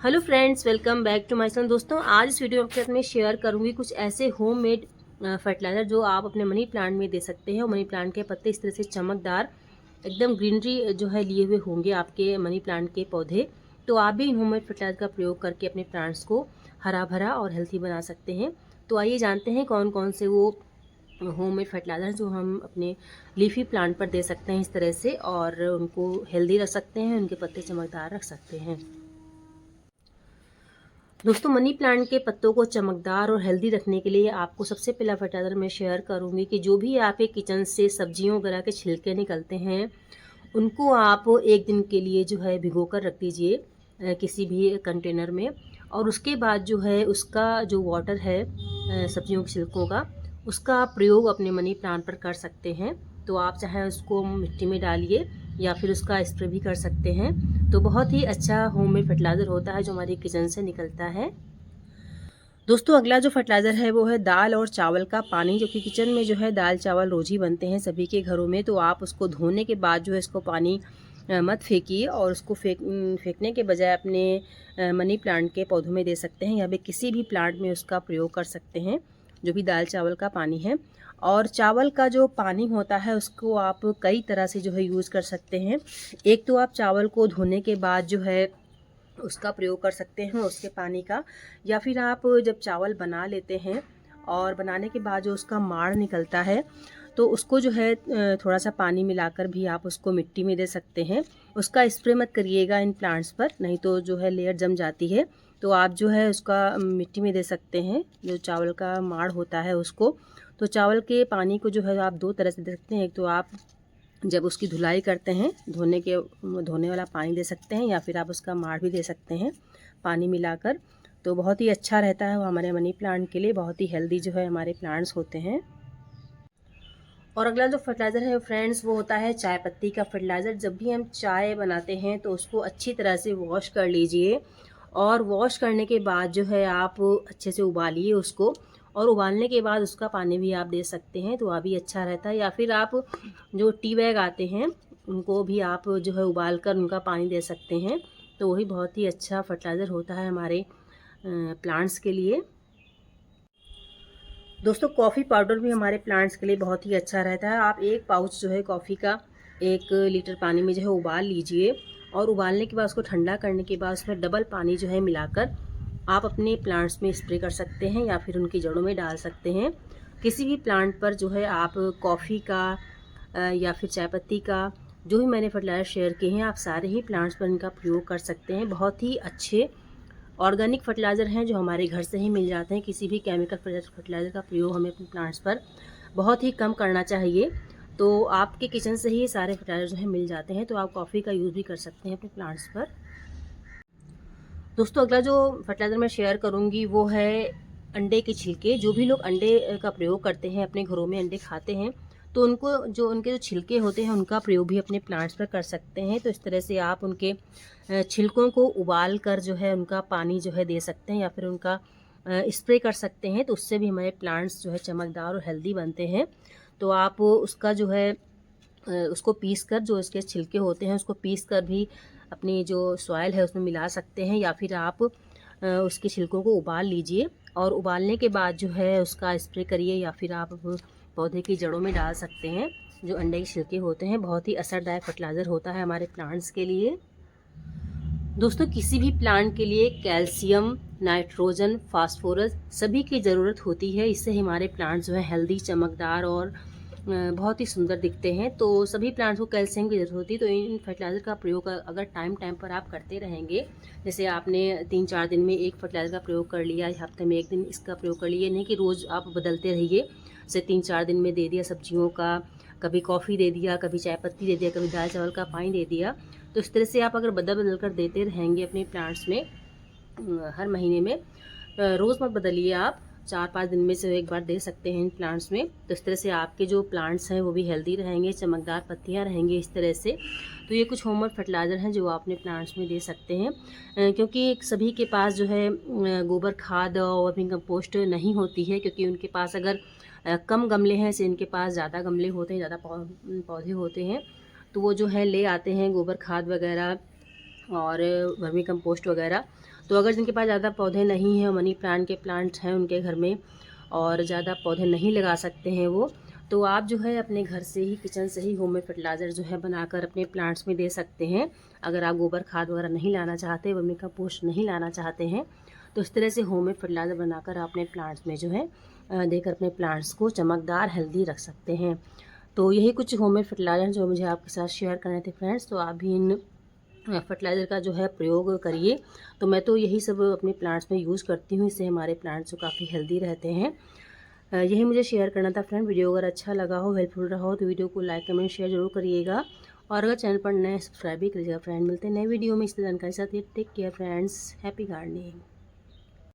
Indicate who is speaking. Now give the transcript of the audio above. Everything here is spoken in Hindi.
Speaker 1: Hello friends, welcome back to my channel. दोस्तों, आज इस वीडियो के साथ मैं शेयर करूंगी कुछ ऐसे होममेड फर्टिलाइज़र जो आप अपने मनी प्लांट में दे सकते हैं। और मनी प्लांट के पत्ते इस तरह से चमकदार एकदम ग्रीनरी जो है लिए हुए होंगे आपके मनी प्लांट के पौधे। तो आप भी इन होममेड फर्टिलाइज़र का प्रयोग करके अपने प्लांट्स को हरा भरा और हेल्थी बना सकते हैं। तो आइए जानते हैं कौन कौन से वो होममेड फर्टिलाइज़र जो हम अपने लीफी प्लांट पर दे सकते हैं इस तरह से, और उनको हेल्दी रख सकते हैं, उनके पत्ते चमकदार रख सकते हैं। दोस्तों, मनी प्लांट के पत्तों को चमकदार और हेल्दी रखने के लिए आपको सबसे पहला फर्टिलाइज़र मैं शेयर करूंगी कि जो भी आपके किचन से सब्जियों वगैरह के छिलके निकलते हैं, उनको आप एक दिन के लिए जो है भिगो कर रख दीजिए किसी भी कंटेनर में। और उसके बाद जो है उसका जो वाटर है सब्जियों के छिलकों का, उसका आप प्रयोग अपने मनी प्लांट पर कर सकते हैं। तो आप चाहे उसको मिट्टी में डालिए या फिर उसका स्प्रे भी कर सकते हैं। तो बहुत ही अच्छा होममेड फर्टिलाइज़र होता है जो हमारे किचन से निकलता है। दोस्तों, अगला जो फर्टिलाइज़र है वो है दाल और चावल का पानी, जो कि किचन में जो है दाल चावल रोज़ ही बनते हैं सभी के घरों में। तो आप उसको धोने के बाद जो है इसको पानी मत फेंकिए, और उसको फेंकने के बजाय अपने मनी प्लांट के पौधों में दे सकते हैं या फिर किसी भी प्लांट में उसका प्रयोग कर सकते हैं, जो भी दाल चावल का पानी है। और चावल का जो पानी होता है उसको आप कई तरह से जो है यूज़ कर सकते हैं। एक तो आप चावल को धोने के बाद जो है उसका प्रयोग कर सकते हैं उसके पानी का, या फिर आप जब चावल बना लेते हैं और बनाने के बाद जो उसका माड़ निकलता है, तो उसको जो है थोड़ा सा पानी मिलाकर भी आप उसको मिट्टी में दे सकते हैं। उसका स्प्रे मत करिएगा इन प्लांट्स पर, नहीं तो जो है लेयर जम जाती है। तो आप जो है उसका मिट्टी में दे सकते हैं, जो चावल का माड़ होता है उसको। तो चावल के पानी को जो है आप दो तरह से दे सकते हैं। एक तो आप जब उसकी धुलाई करते हैं धोने वाला पानी दे सकते हैं, या फिर आप उसका माड़ भी दे सकते हैं पानी मिलाकर। तो बहुत ही अच्छा रहता है वो हमारे मनी प्लांट के लिए, बहुत ही हेल्दी जो है हमारे प्लांट्स होते हैं। और अगला जो फर्टिलाइज़र है फ्रेंड्स, वो होता है चाय पत्ती का फर्टिलाइज़र। जब भी हम चाय बनाते हैं तो उसको अच्छी तरह से वॉश कर लीजिए, और वॉश करने के बाद जो है आप अच्छे से उबालिए उसको, और उबालने के बाद उसका पानी भी आप दे सकते हैं, तो वह भी अच्छा रहता है। या फिर आप जो टी बैग आते हैं उनको भी आप जो है उबाल कर उनका पानी दे सकते हैं। तो वही बहुत ही अच्छा फर्टिलाइज़र होता है हमारे प्लांट्स के लिए। दोस्तों, कॉफ़ी पाउडर भी हमारे प्लांट्स के लिए बहुत ही अच्छा रहता है। आप एक पाउच जो है कॉफ़ी का 1 लीटर पानी में जो है उबाल लीजिए, और उबालने के बाद उसको ठंडा करने के बाद उसमें डबल पानी जो है मिलाकर आप अपने प्लांट्स में स्प्रे कर सकते हैं, या फिर उनकी जड़ों में डाल सकते हैं। किसी भी प्लांट पर जो है आप कॉफ़ी का या फिर चाय पत्ती का, जो भी मैंने फर्टिलाइज़र शेयर किए हैं, आप सारे ही प्लांट्स पर इनका प्रयोग कर सकते हैं। बहुत ही अच्छे ऑर्गेनिक फर्टिलाइज़र हैं जो हमारे घर से ही मिल जाते हैं। किसी भी केमिकल फर्टिलाइज़र का प्रयोग हमें अपने प्लांट्स पर बहुत ही कम करना चाहिए। तो आपके किचन से ही सारे फर्टिलाइज़र जो हैं मिल जाते हैं, तो आप कॉफ़ी का यूज़ भी कर सकते हैं अपने प्लांट्स पर। दोस्तों, अगला जो फर्टिलाइज़र मैं शेयर करूँगी वो है अंडे के छिलके। जो भी लोग अंडे का प्रयोग करते हैं, अपने घरों में अंडे खाते हैं, तो उनके जो छिलके होते हैं उनका प्रयोग भी अपने प्लांट्स पर कर सकते हैं। तो इस तरह से आप उनके छिलकों को उबाल कर जो है उनका पानी जो है दे सकते हैं, या फिर उनका स्प्रे कर सकते हैं। तो उससे भी हमारे प्लांट्स जो है चमकदार और हेल्दी बनते हैं। तो आप उसका जो है उसको पीस कर, जो इसके छिलके होते हैं उसको पीस कर भी अपनी जो सॉइल है उसमें मिला सकते हैं, या फिर आप उसके छिलकों को उबाल लीजिए, और उबालने के बाद जो है उसका स्प्रे करिए, या फिर आप पौधे की जड़ों में डाल सकते हैं। जो अंडे के छिलके होते हैं बहुत ही असरदायक फर्टिलाइज़र होता है हमारे प्लांट्स के लिए। दोस्तों, किसी भी प्लांट के लिए कैल्शियम, नाइट्रोजन, फास्फोरस सभी की ज़रूरत होती है। इससे हमारे प्लांट्स जो है हेल्दी, चमकदार और बहुत ही सुंदर दिखते हैं। तो सभी प्लांट्स को कैल्शियम की ज़रूरत होती है। तो इन फर्टिलाइज़र का प्रयोग अगर टाइम टाइम पर आप करते रहेंगे, जैसे आपने 3-4 दिन में एक फर्टिलाइज़र का प्रयोग कर लिया, या हफ्ते में 1 दिन इसका प्रयोग कर लिया, नहीं कि रोज़ आप बदलते रहिए। जैसे 3-4 दिन में दे दिया सब्जियों का, कभी कॉफ़ी दे दिया, कभी चाय पत्ती दे दिया, कभी दाल चावल का पानी दे दिया। तो इस तरह से आप अगर बदल बदल कर देते रहेंगे अपने प्लांट्स में हर महीने में, रोज़ मत बदलिए, आप 4-5 दिन में से एक बार दे सकते हैं इन प्लांट्स में। तो इस तरह से आपके जो प्लांट्स हैं वो भी हेल्दी रहेंगे, चमकदार पत्तियां रहेंगी इस तरह से। तो ये कुछ होममेड फर्टिलाइज़र हैं जो आप अपने प्लांट्स में दे सकते हैं, क्योंकि सभी के पास जो है गोबर खाद और वर्मी कंपोस्ट नहीं होती है। क्योंकि उनके पास अगर कम गमले हैं से इनके पास ज़्यादा गमले होते हैं, ज़्यादा पौधे होते हैं, तो वो जो है ले आते हैं गोबर खाद वगैरह और वर्मी कंपोस्ट वगैरह। तो अगर जिनके पास ज़्यादा पौधे नहीं हैं, मनी प्लांट के प्लांट्स हैं उनके घर में और ज़्यादा पौधे नहीं लगा सकते हैं वो, तो आप जो है अपने घर से ही, किचन से ही होममेड फर्टिलाइज़र जो है बनाकर अपने प्लांट्स में दे सकते हैं। अगर आप गोबर खाद वगैरह नहीं लाना चाहते, वर्मी कंपोस्ट नहीं लाना चाहते हैं, तो इस तरह से होममेड फर्टिलाइज़र बनाकर आप अपने प्लांट्स में जो है देकर अपने प्लांट्स को चमकदार, हेल्दी रख सकते हैं। तो यही कुछ होममेड फर्टिलाइज़र जो मुझे आपके साथ शेयर करने थे फ्रेंड्स। तो आप भी इन फर्टिलाइज़र का जो है प्रयोग करिए। तो मैं तो यही सब अपने प्लांट्स में यूज़ करती हूँ, इससे हमारे प्लांट्स जो काफ़ी हेल्दी रहते हैं। यही मुझे शेयर करना था फ्रेंड। वीडियो अगर अच्छा लगा हो, हेल्पफुल रहा हो, तो वीडियो को लाइक कमेंट शेयर ज़रूर करिएगा और अगर चैनल पर नए सब्सक्राइब भी करिएगा फ्रेंड। मिलते हैं नए वीडियो में इस जानकारी के साथ। Take care friends, happy gardening.